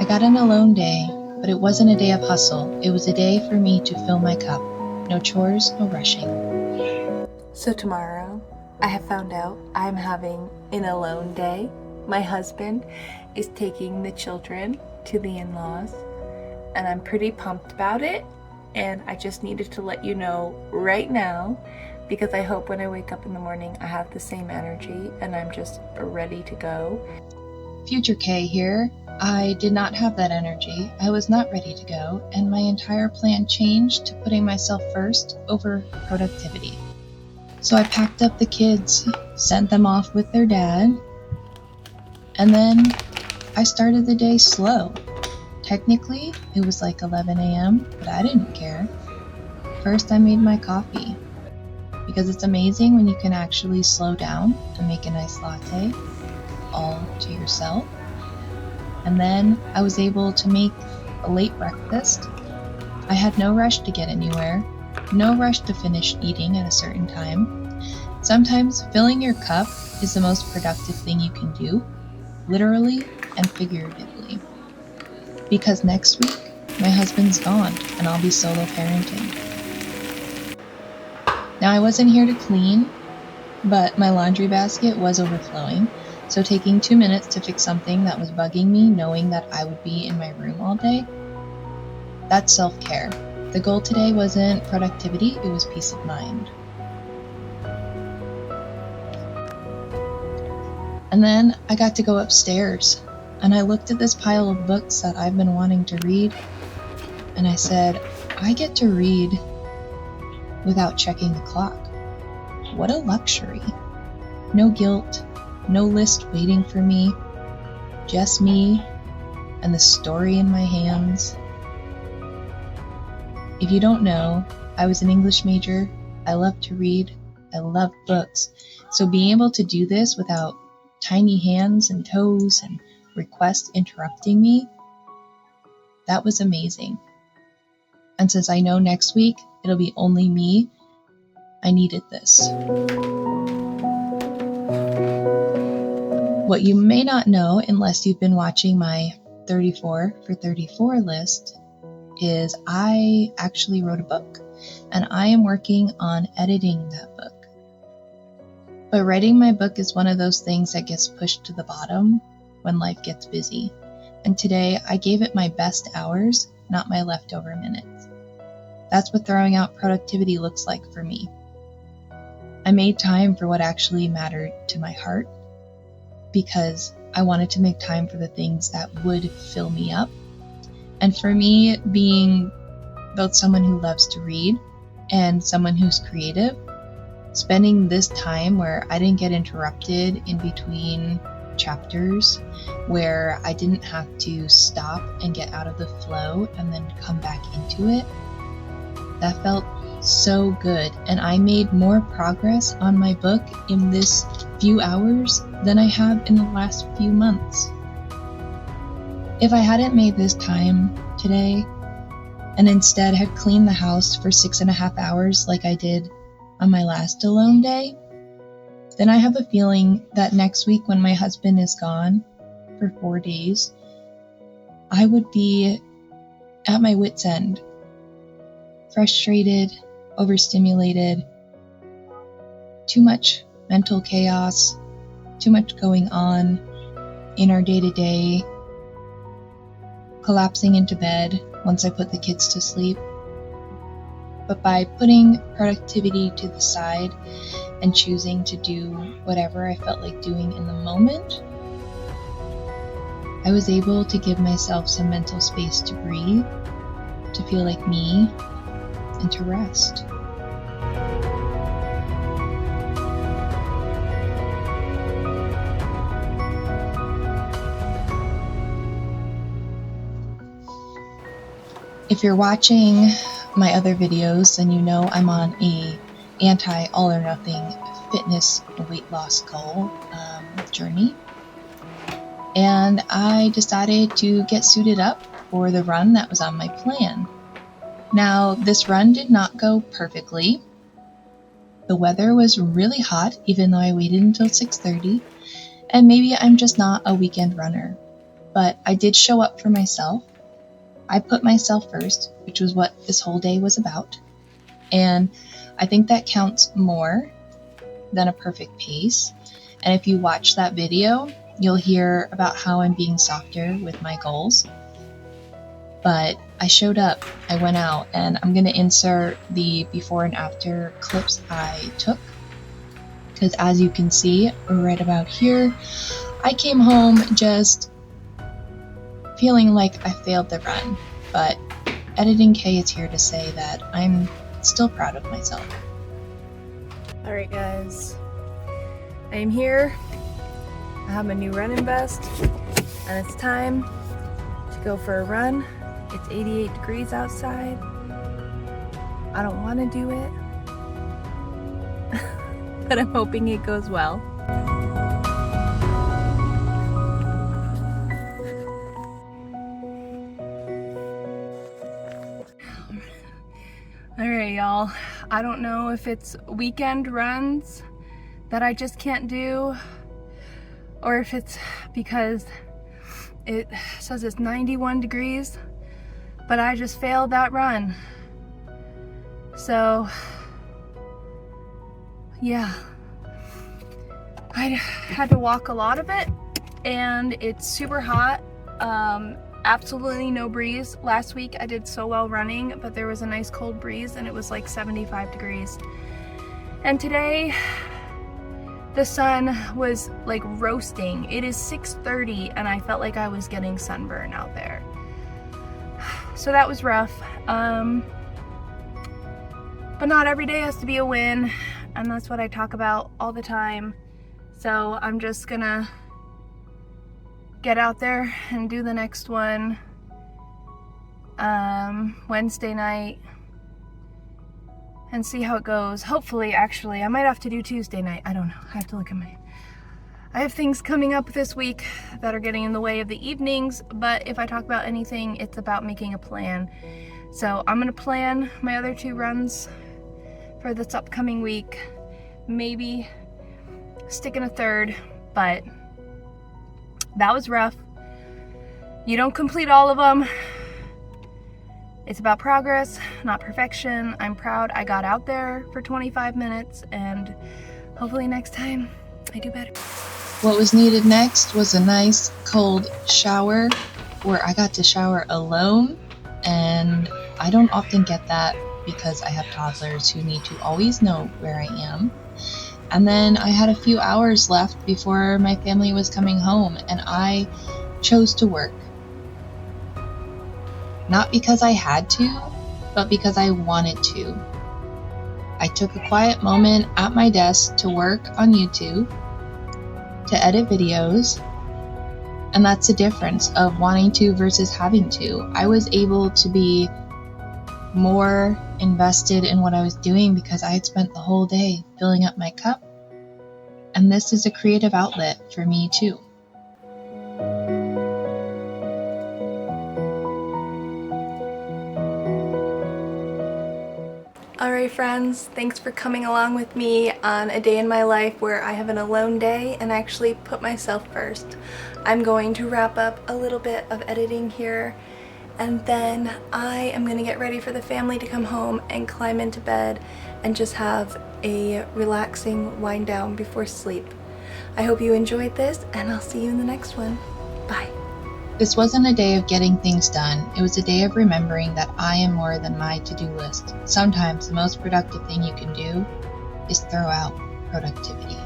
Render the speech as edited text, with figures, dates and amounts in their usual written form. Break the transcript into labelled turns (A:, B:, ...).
A: I got an alone day, but it wasn't a day of hustle. It was a day for me to fill my cup. No chores, no rushing.
B: So tomorrow, I have found out I'm having an alone day. My husband is taking the children to the in-laws, and I'm pretty pumped about it. And I just needed to let you know right now, because I hope when I wake up in the morning I have the same energy and I'm just ready to go.
A: Future K here. I did not have that energy. I was not ready to go, and my entire plan changed to putting myself first over productivity. So I packed up the kids, sent them off with their dad, and then I started the day slow. Technically, it was like 11 a.m., but I didn't care. First, I made my coffee, because it's amazing when you can actually slow down and make a nice latte all to yourself. And then I was able to make a late breakfast. I had no rush to get anywhere, no rush to finish eating at a certain time. Sometimes filling your cup is the most productive thing you can do, literally and figuratively. Because next week, my husband's gone and I'll be solo parenting. Now, I wasn't here to clean, but my laundry basket was overflowing. So taking 2 minutes to fix something that was bugging me, knowing that I would be in my room all day, that's self-care. The goal today wasn't productivity, it was peace of mind. And then I got to go upstairs, and I looked at this pile of books that I've been wanting to read, and I said, I get to read without checking the clock. What a luxury. No guilt, no list waiting for me, just me and the story in my hands. If you don't know, I was an English major. I love to read. I love books. So being able to do this without tiny hands and toes and requests interrupting me, that was amazing. And since I know next week it'll be only me, I needed this. What you may not know, unless you've been watching my 34 for 34 list, is I actually wrote a book, and I am working on editing that book. But writing my book is one of those things that gets pushed to the bottom when life gets busy. And today I gave it my best hours, not my leftover minutes. That's what throwing out productivity looks like for me. I made time for what actually mattered to my heart, because I wanted to make time for the things that would fill me up. And for me, being both someone who loves to read and someone who's creative, spending this time where I didn't get interrupted in between chapters, where I didn't have to stop and get out of the flow and then come back into it, that felt so good. And I made more progress on my book in this few hours than I have in the last few months. If I hadn't made this time today and instead had cleaned the house for 6.5 hours like I did on my last alone day, then I have a feeling that next week when my husband is gone for 4 days, I would be at my wit's end, frustrated, overstimulated, too much mental chaos, too much going on in our day-to-day, collapsing into bed once I put the kids to sleep. But by putting productivity to the side and choosing to do whatever I felt like doing in the moment, I was able to give myself some mental space to breathe, to feel like me, and to rest. If you're watching my other videos, then you know I'm on a anti-all or nothing fitness weight loss goal journey. And I decided to get suited up for the run that was on my plan. Now, this run did not go perfectly. The weather was really hot, even though I waited until 6:30, and maybe I'm just not a weekend runner. but I did show up for myself. I put myself first, which was what this whole day was about. And I think that counts more than a perfect pace. And if you watch that video, you'll hear about how I'm being softer with my goals. But I showed up, I went out, and I'm going to insert the before and after clips I took. Because as you can see right about here, I came home just feeling like I failed the run. But Editing K is here to say that I'm still proud of myself.
B: Alright guys, I am here. I have my new running vest and it's time to go for a run. It's 88 degrees outside. I don't want to do it, but I'm hoping it goes well. Alright y'all, I don't know if it's weekend runs that I just can't do, or if it's because it says it's 91 degrees, but I just failed that run. So, yeah. I had to walk a lot of it, and it's super hot. Absolutely no breeze. Last week I did so well running, but there was a nice cold breeze and it was like 75 degrees. And today the sun was like roasting. It is 6:30 and I felt like I was getting sunburn out there. So that was rough. But not every day has to be a win, and that's what I talk about all the time. So I'm just gonna get out there and do the next one Wednesday night and see how it goes. Hopefully, actually, I might have to do Tuesday night. I don't know. I have to look at I have things coming up this week that are getting in the way of the evenings, but if I talk about anything, it's about making a plan. So I'm gonna plan my other 2 runs for this upcoming week. Maybe stick in a third, but that was rough. You don't complete all of them. It's about progress, not perfection. I'm proud I got out there for 25 minutes, and hopefully next time I do better.
A: What was needed next was a nice cold shower where I got to shower alone, and I don't often get that because I have toddlers who need to always know where I am. And then I had a few hours left before my family was coming home, and I chose to work. Not because I had to, but because I wanted to. I took a quiet moment at my desk to work on YouTube, to edit videos, and that's the difference of wanting to versus having to. I was able to be more invested in what I was doing because I had spent the whole day filling up my cup, and this is a creative outlet for me too.
B: Alright friends, thanks for coming along with me on a day in my life where I have an alone day and actually put myself first. I'm going to wrap up a little bit of editing here, and then I am going to get ready for the family to come home and climb into bed and just have a relaxing wind down before sleep. I hope you enjoyed this, and I'll see you in the next one. Bye.
A: This wasn't a day of getting things done. It was a day of remembering that I am more than my to-do list. Sometimes the most productive thing you can do is throw out productivity.